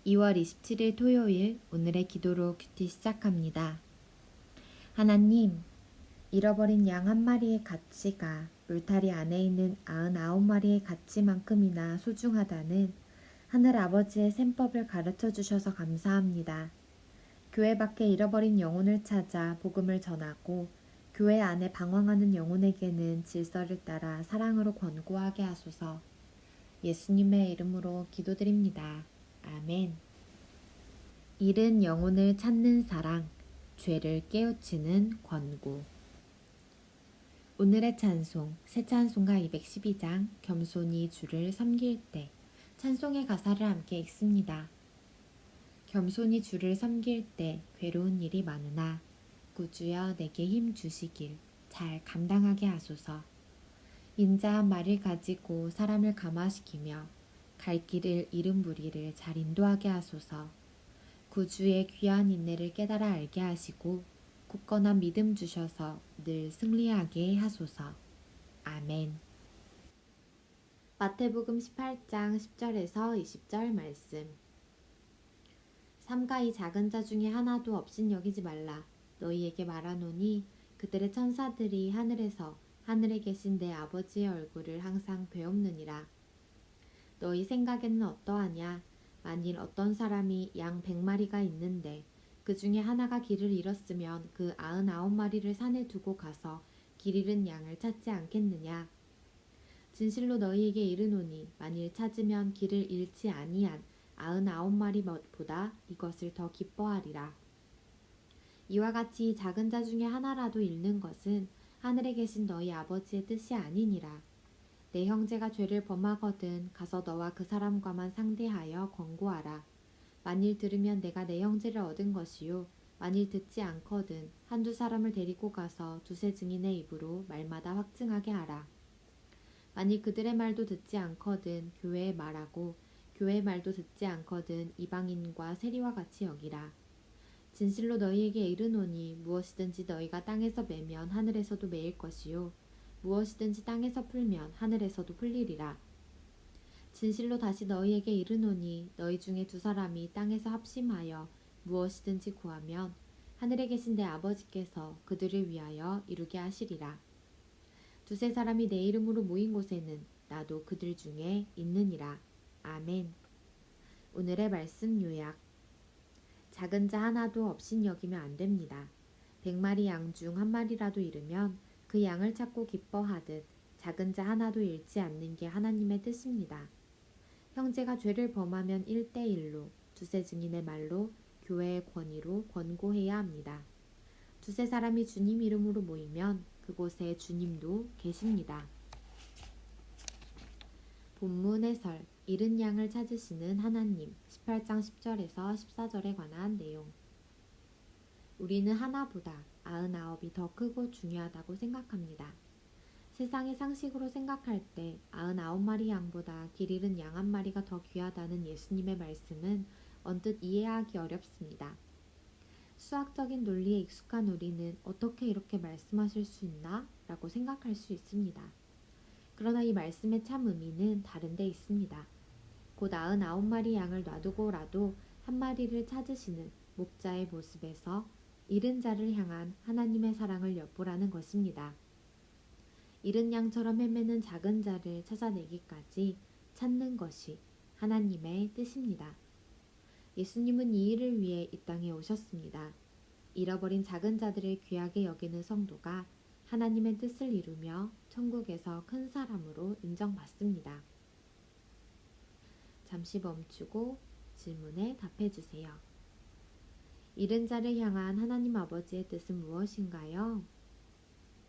2월 27일 토요일 오늘의 기도로 큐티 시작합니다. 하나님, 잃어버린 양 한 마리의 가치가 울타리 안에 있는 99마리의 가치만큼이나 소중하다는 하늘 아버지의 셈법을 가르쳐 주셔서 감사합니다. 교회 밖에 잃어버린 영혼을 찾아 복음을 전하고 교회 안에 방황하는 영혼에게는 질서를 따라 사랑으로 권고하게 하소서. 예수님의 이름으로 기도드립니다. 아멘. 잃은 영혼을 찾는 사랑, 죄를 깨우치는 권고. 오늘의 찬송, 새 찬송가 212장, 겸손히 주를 섬길 때. 찬송의 가사를 함께 읽습니다. 겸손히 주를 섬길 때 괴로운 일이 많으나 구주여 내게 힘 주시길 잘 감당하게 하소서. 인자 한 말을 가지고 사람을 감화시키며 갈 길을 잃은 무리를 잘 인도하게 하소서. 구주의 귀한 인내를 깨달아 알게 하시고 굳건한 믿음 주셔서 늘 승리하게 하소서. 아멘. 마태복음 18장 10절에서 20절 말씀. 삼가 이 작은 자 중에 하나도 없인 여기지 말라. 너희에게 말하노니 그들의 천사들이 하늘에서 하늘에 계신 내 아버지의 얼굴을 항상 배옵느니라. 너희 생각에는 어떠하냐? 만일 어떤 사람이 양 100마리가 있는데 그 중에 하나가 길을 잃었으면 그 99마리를 산에 두고 가서 길 잃은 양을 찾지 않겠느냐? 진실로 너희에게 이르노니 만일 찾으면 길을 잃지 아니한 99마리보다 이것을 더 기뻐하리라. 이와 같이 작은 자 중에 하나라도 잃는 것은 하늘에 계신 너희 아버지의 뜻이 아니니라. 내 형제가 죄를 범하거든 가서 너와 그 사람과만 상대하여 권고하라. 만일 들으면 내가 내 형제를 얻은 것이요 만일 듣지 않거든 한두 사람을 데리고 가서 두세 증인의 입으로 말마다 확증하게 하라. 만일 그들의 말도 듣지 않거든 교회에 말하고 교회의 말도 듣지 않거든 이방인과 세리와 같이 여기라. 진실로 너희에게 이르노니 무엇이든지 너희가 땅에서 매면 하늘에서도 매일 것이요 무엇이든지 땅에서 풀면 하늘에서도 풀리리라. 진실로 다시 너희에게 이르노니 너희 중에 두 사람이 땅에서 합심하여 무엇이든지 구하면 하늘에 계신 내 아버지께서 그들을 위하여 이루게 하시리라. 두세 사람이 내 이름으로 모인 곳에는 나도 그들 중에 있느니라. 아멘. 오늘의 말씀 요약. 작은 자 하나도 없인 여기면 안 됩니다. 100마리 양 중 한 마리라도 잃으면 그 양을 찾고 기뻐하듯 작은 자 하나도 잃지 않는 게 하나님의 뜻입니다. 형제가 죄를 범하면 1대1로 두세 증인의 말로 교회의 권위로 권고해야 합니다. 두세 사람이 주님 이름으로 모이면 그곳에 주님도 계십니다. 본문 해설, 잃은 양을 찾으시는 하나님 18장 10절에서 14절에 관한 내용. 우리는 하나보다 99이 더 크고 중요하다고 생각합니다. 세상의 상식으로 생각할 때 99마리 양보다 길 잃은 양 한 마리가 더 귀하다는 예수님의 말씀은 언뜻 이해하기 어렵습니다. 수학적인 논리에 익숙한 우리는 어떻게 이렇게 말씀하실 수 있나? 라고 생각할 수 있습니다. 그러나 이 말씀의 참 의미는 다른 데 있습니다. 곧 99마리 양을 놔두고라도 한 마리를 찾으시는 목자의 모습에서 잃은 자를 향한 하나님의 사랑을 엿보라는 것입니다. 잃은 양처럼 헤매는 작은 자를 찾아내기까지 찾는 것이 하나님의 뜻입니다. 예수님은 이 일을 위해 이 땅에 오셨습니다. 잃어버린 작은 자들을 귀하게 여기는 성도가 하나님의 뜻을 이루며 천국에서 큰 사람으로 인정받습니다. 잠시 멈추고 질문에 답해주세요. 잃은 자를 향한 하나님 아버지의 뜻은 무엇인가요?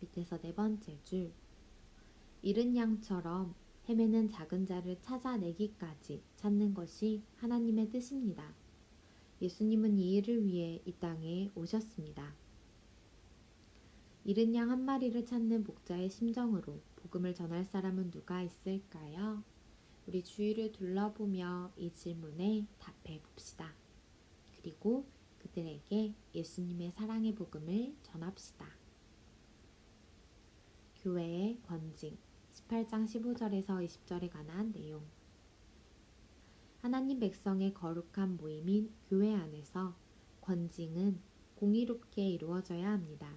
밑에서 네 번째 줄. 잃은 양처럼 헤매는 작은 자를 찾아내기까지 찾는 것이 하나님의 뜻입니다. 예수님은 이 일을 위해 이 땅에 오셨습니다. 잃은 양 한 마리를 찾는 목자의 심정으로 복음을 전할 사람은 누가 있을까요? 우리 주위를 둘러보며 이 질문에 답해 봅시다. 그리고 그들에게 예수님의 사랑의 복음을 전합시다. 교회의 권징 18장 15절에서 20절에 관한 내용. 하나님 백성의 거룩한 모임인 교회 안에서 권징은 공의롭게 이루어져야 합니다.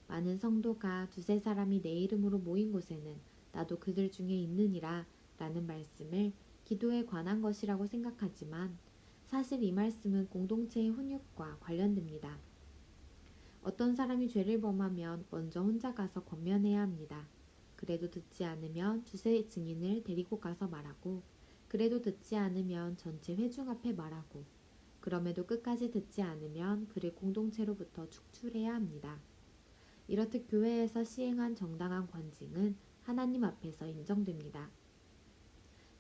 많은 성도가 두세 사람이 내 이름으로 모인 곳에는 나도 그들 중에 있느니라 라는 말씀을 기도에 관한 것이라고 생각하지만 사실 이 말씀은 공동체의 훈육과 관련됩니다. 어떤 사람이 죄를 범하면 먼저 혼자 가서 권면해야 합니다. 그래도 듣지 않으면 두세 증인을 데리고 가서 말하고, 그래도 듣지 않으면 전체 회중 앞에 말하고, 그럼에도 끝까지 듣지 않으면 그를 공동체로부터 축출해야 합니다. 이렇듯 교회에서 시행한 정당한 권징은 하나님 앞에서 인정됩니다.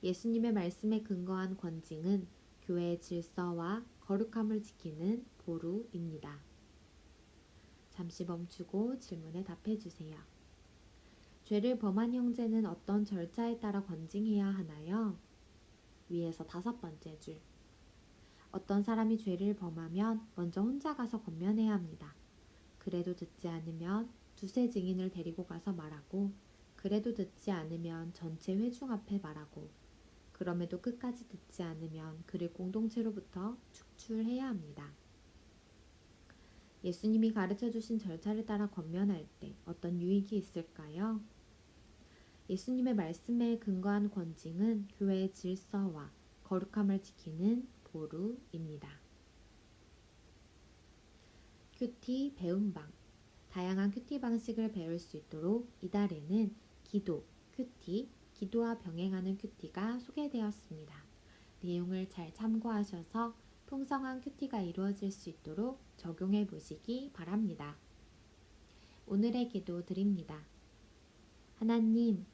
예수님의 말씀에 근거한 권징은 교회의 질서와 거룩함을 지키는 보루입니다. 잠시 멈추고 질문에 답해 주세요. 죄를 범한 형제는 어떤 절차에 따라 권징해야 하나요? 위에서 5번째 줄. 어떤 사람이 죄를 범하면 먼저 혼자 가서 권면해야 합니다. 그래도 듣지 않으면 두세 증인을 데리고 가서 말하고, 그래도 듣지 않으면 전체 회중 앞에 말하고, 그럼에도 끝까지 듣지 않으면 그를 공동체로부터 축출해야 합니다. 예수님이 가르쳐 주신 절차를 따라 권면할 때 어떤 유익이 있을까요? 예수님의 말씀에 근거한 권징은 교회의 질서와 거룩함을 지키는 보루입니다. 큐티 배움방. 다양한 큐티 방식을 배울 수 있도록 이달에는 기도, 큐티, 기도와 병행하는 큐티가 소개되었습니다. 내용을 잘 참고하셔서 풍성한 큐티가 이루어질 수 있도록 적용해 보시기 바랍니다. 오늘의 기도 드립니다. 하나님,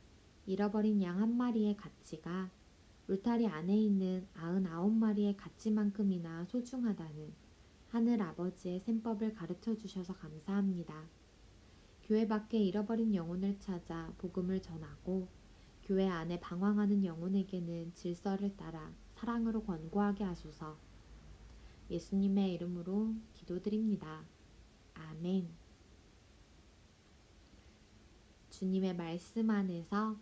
잃어버린 양 한 마리의 가치가 울타리 안에 있는 99마리의 가치만큼이나 소중하다는 하늘 아버지의 셈법을 가르쳐 주셔서 감사합니다. 교회 밖에 잃어버린 영혼을 찾아 복음을 전하고, 교회 안에 방황하는 영혼에게는 질서를 따라 사랑으로 권고하게 하소서. 예수님의 이름으로 기도드립니다. 아멘. 주님의 말씀 안에서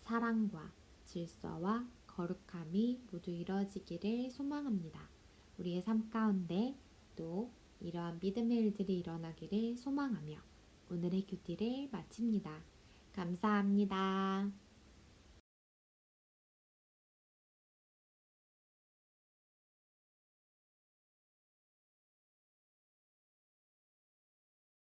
사랑과 질서와 거룩함이 모두 이루어지기를 소망합니다. 우리의 삶 가운데 또 이러한 믿음의 일들이 일어나기를 소망하며 오늘의 큐티를 마칩니다. 감사합니다.